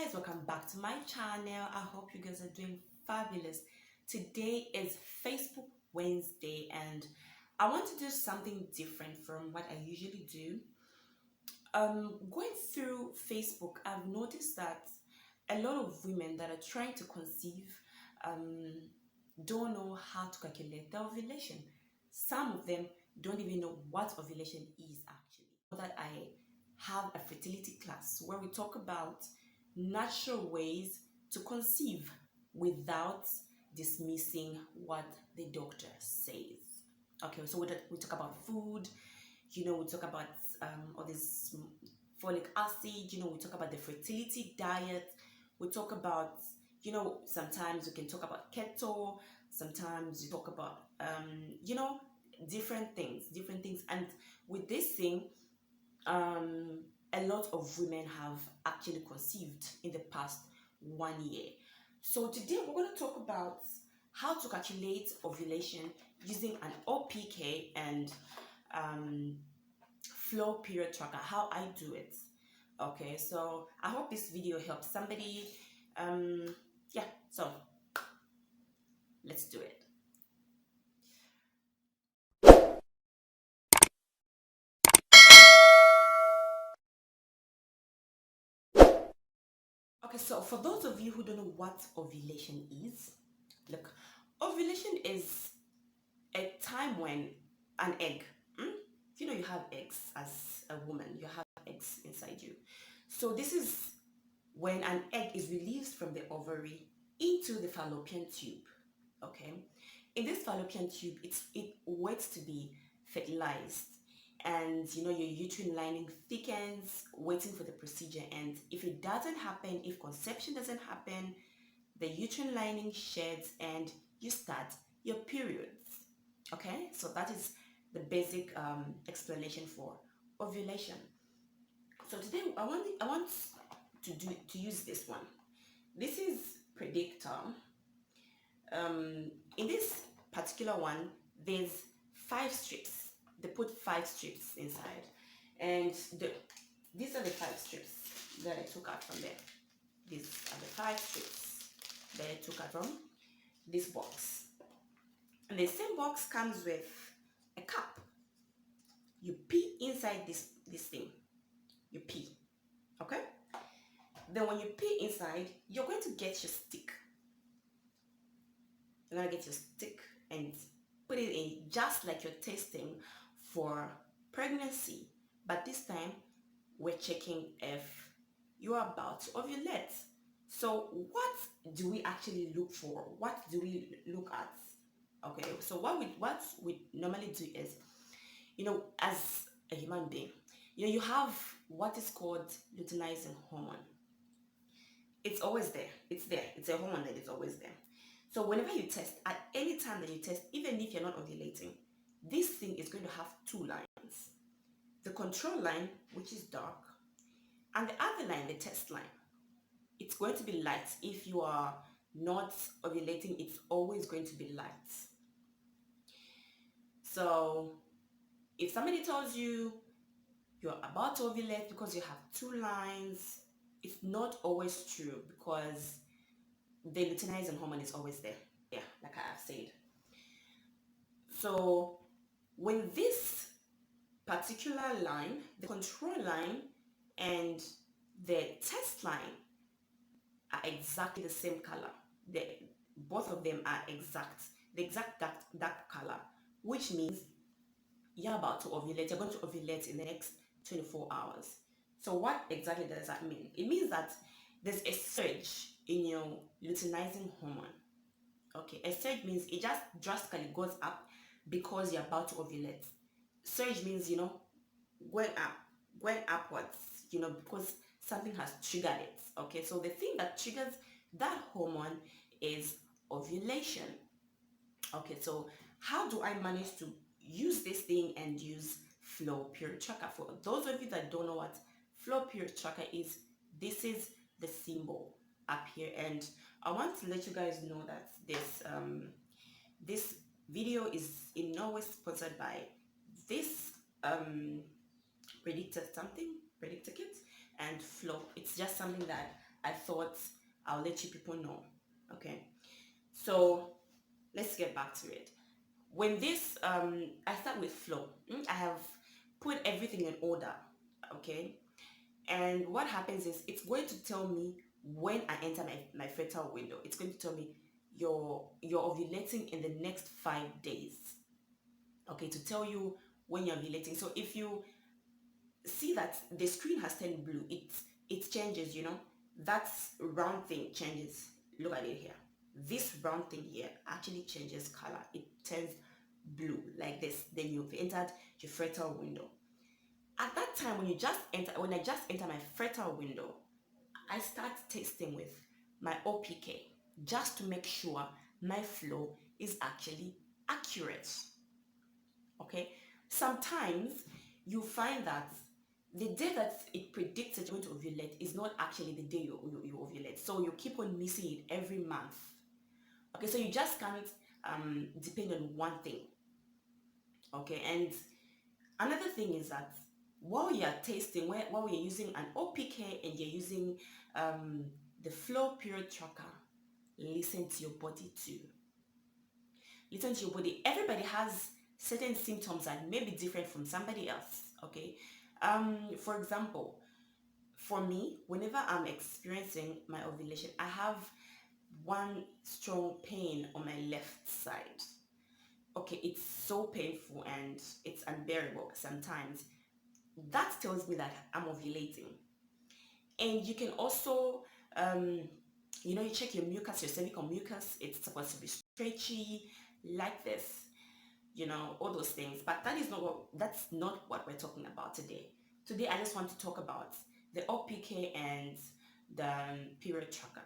guys, welcome back to my channel. I hope you guys are doing fabulous. Today is Facebook Wednesday and I want to do something different from what I usually do. Going through Facebook, I've noticed that a lot of women that are trying to conceive don't know how to calculate the ovulation. Some of them don't even know what ovulation is actually. That I have a fertility class where we talk about natural ways to conceive without dismissing what the doctor says. Okay, so we talk about food, we talk about all this folic acid, we talk about the fertility diet, we talk about, sometimes we can talk about keto, sometimes we talk about, different things. And with this thing, a lot of women have actually conceived in the past 1 year. So today we're going to talk about how to calculate ovulation using an OPK and flow period tracker, how I do it. Okay, so I hope this video helps somebody. Yeah, so let's do it. Okay, so for those of you who don't know what ovulation is, look, ovulation is a time when an egg, you have eggs as a woman, you have eggs inside you. So this is when an egg is released from the ovary into the fallopian tube. Okay, in this fallopian tube, it waits to be fertilized, and your uterine lining thickens waiting for the procedure. And if it doesn't happen, if conception doesn't happen, the uterine lining sheds and you start your periods. Okay, so that is the basic explanation for ovulation. So today I want to use this one. This is Predictor. In this particular one, there's 5 strips. They put 5 strips inside, and these are the 5 strips that I took out from there. These are the 5 strips that I took out from this box. And the same box comes with a cup. You pee inside this thing. You pee. Okay? Then when you pee inside, you're going to get your stick. You're going to get your stick and put it in just like you're testing for pregnancy. But this time, we're checking if you are about to ovulate. So what do we actually look for? What do we look at? Okay, so what we normally do is, as a human being, you have what is called luteinizing hormone. It's always there. It's there. It's a hormone that is always there. So whenever you test, at any time that you test, even if you're not ovulating, this thing is going to have 2 lines. The control line, which is dark, and the other line, the test line. It's going to be light. If you are not ovulating, it's always going to be light. So if somebody tells you you're about to ovulate because you have 2 lines, it's not always true, because the luteinizing hormone is always there. Yeah, like I have said. So when this particular line, the control line and the test line are exactly the same color, both of them are the exact dark color, which means you're about to ovulate. You're going to ovulate in the next 24 hours. So what exactly does that mean? It means that there's a surge in your luteinizing hormone. Okay, a surge means it just drastically goes up because you're about to ovulate. Surge means, going upwards, because something has triggered it. Okay, so the thing that triggers that hormone is ovulation. Okay, so how do I manage to use this thing and use flow period tracker? For those of you that don't know what flow period tracker is, this is the symbol up here, and I want to let you guys know that this video is in no way sponsored by this predictor kit and flow. It's just something that I thought I'll let you people know. Okay, so let's get back to it. When this I start with flow. I have put everything in order. Okay, and what happens is it's going to tell me when I enter my fertile window. It's going to tell me you're ovulating in the next 5 days. Okay, to tell you when you're ovulating. So if you see that the screen has turned blue, it changes, that round thing changes. Look at it here. This round thing here actually changes color. It turns blue like this. Then you've entered your fertile window. At that time, when I just enter my fertile window, I start testing with my OPK just to make sure my flow is actually accurate. Okay, sometimes you find that the day that it predicts that you're going to ovulate is not actually the day you ovulate, so you keep on missing it every month. Okay, so you just can't depend on one thing. Okay, and another thing is that while you're testing, while you're using an OPK and you're using the flow period tracker, listen to your body too. Listen to your body. Everybody has certain symptoms that may be different from somebody else. Okay, for example, for me, whenever I'm experiencing my ovulation, I have one strong pain on my left side. Okay, it's so painful and it's unbearable sometimes. That tells me that I'm ovulating. And you can also you check your mucus, your cervical mucus. It's supposed to be stretchy like this, all those things. But that's not what we're talking about today. Today I just want to talk about the OPK and the period tracker.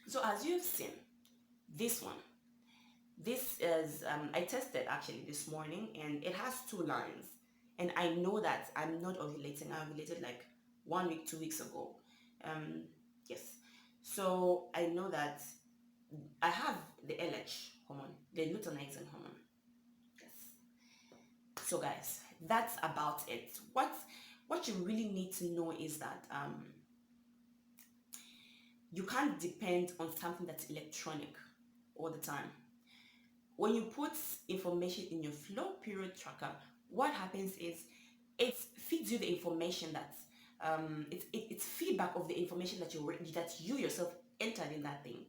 So as you've seen, this one, this is I tested actually this morning, and it has 2 lines, and I know that I'm not ovulating. I ovulated like 1 week, 2 weeks ago. Yes, so I know that I have the LH hormone, the luteinizing hormone. Yes. So guys, that's about it. What you really need to know is that you can't depend on something that's electronic all the time. When you put information in your flow period tracker, what happens is it feeds you the information that it's feedback of the information that you yourself entered in that thing.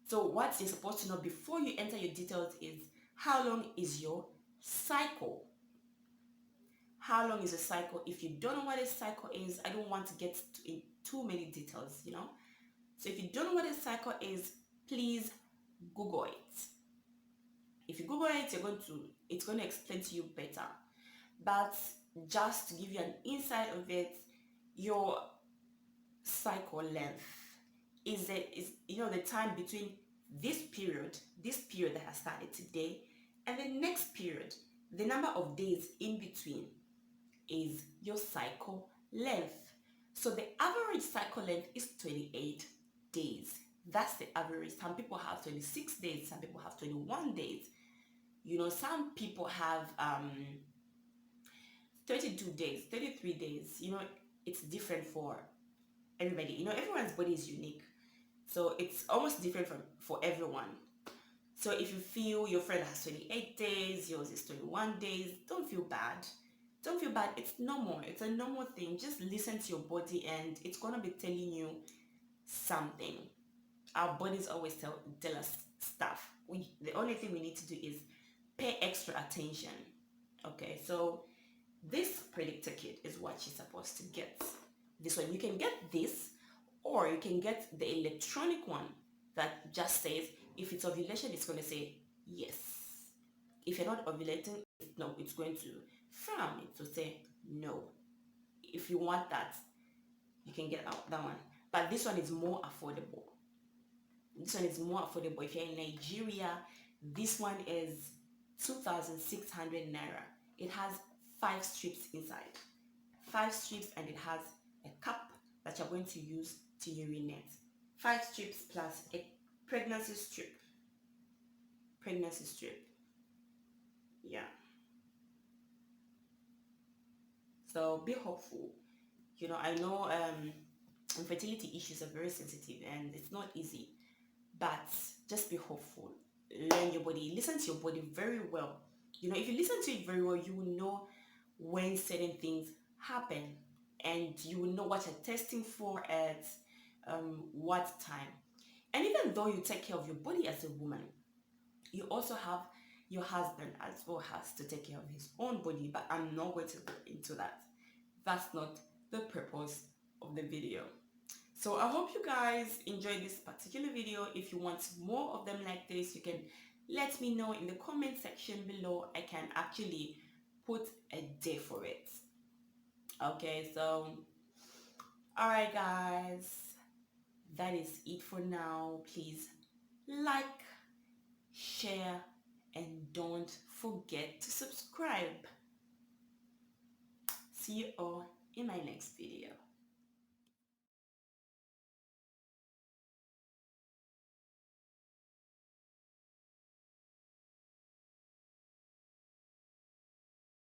So what you're supposed to know before you enter your details is how long is your cycle. How long is a cycle? If you don't know what a cycle is, I don't want to get in too many details, So if you don't know what a cycle is, please Google it. If you Google it, it's going to explain to you better. But just to give you an insight of it, your cycle length is the time between this period that has started today and the next period. The number of days in between is your cycle length. So the average cycle length is 28 days. That's the average. Some people have 26 days, some people have 21 days. Some people have 32 days, 33 days. It's different for everybody. Everyone's body is unique. So it's almost different for everyone. So if you feel your friend has 28 days, yours is 21 days, don't feel bad. Don't feel bad. It's normal. It's a normal thing. Just listen to your body and it's going to be telling you something. Our bodies always tell us stuff. The only thing we need to do is pay extra attention. Okay, so this predictor kit is what you're supposed to get. This one, you can get this, or you can get the electronic one that just says if it's ovulation, it's going to say yes. If you're not ovulating, it's going to frown it to say no. If you want that, you can get that one. But this one is more affordable. This one is more affordable. If you're in Nigeria, this one is 2,600 naira. It has 5 strips inside. 5 strips, and it has a cup that you're going to use to urinate. 5 strips plus a pregnancy strip. Pregnancy strip. Yeah. So be hopeful. I know And fertility issues are very sensitive and it's not easy. But just be hopeful. Learn your body. Listen to your body very well. If you listen to it very well, you will know when certain things happen, and you will know what you're testing for at what time. And even though you take care of your body as a woman, you also have your husband as well has to take care of his own body, but I'm not going to go into that. That's not the purpose of the video. So I hope you guys enjoyed this particular video. If you want more of them like this, you can let me know in the comment section below. I can actually put a day for it. Okay, so alright guys, that is it for now. Please like, share, and don't forget to subscribe. See you all in my next video.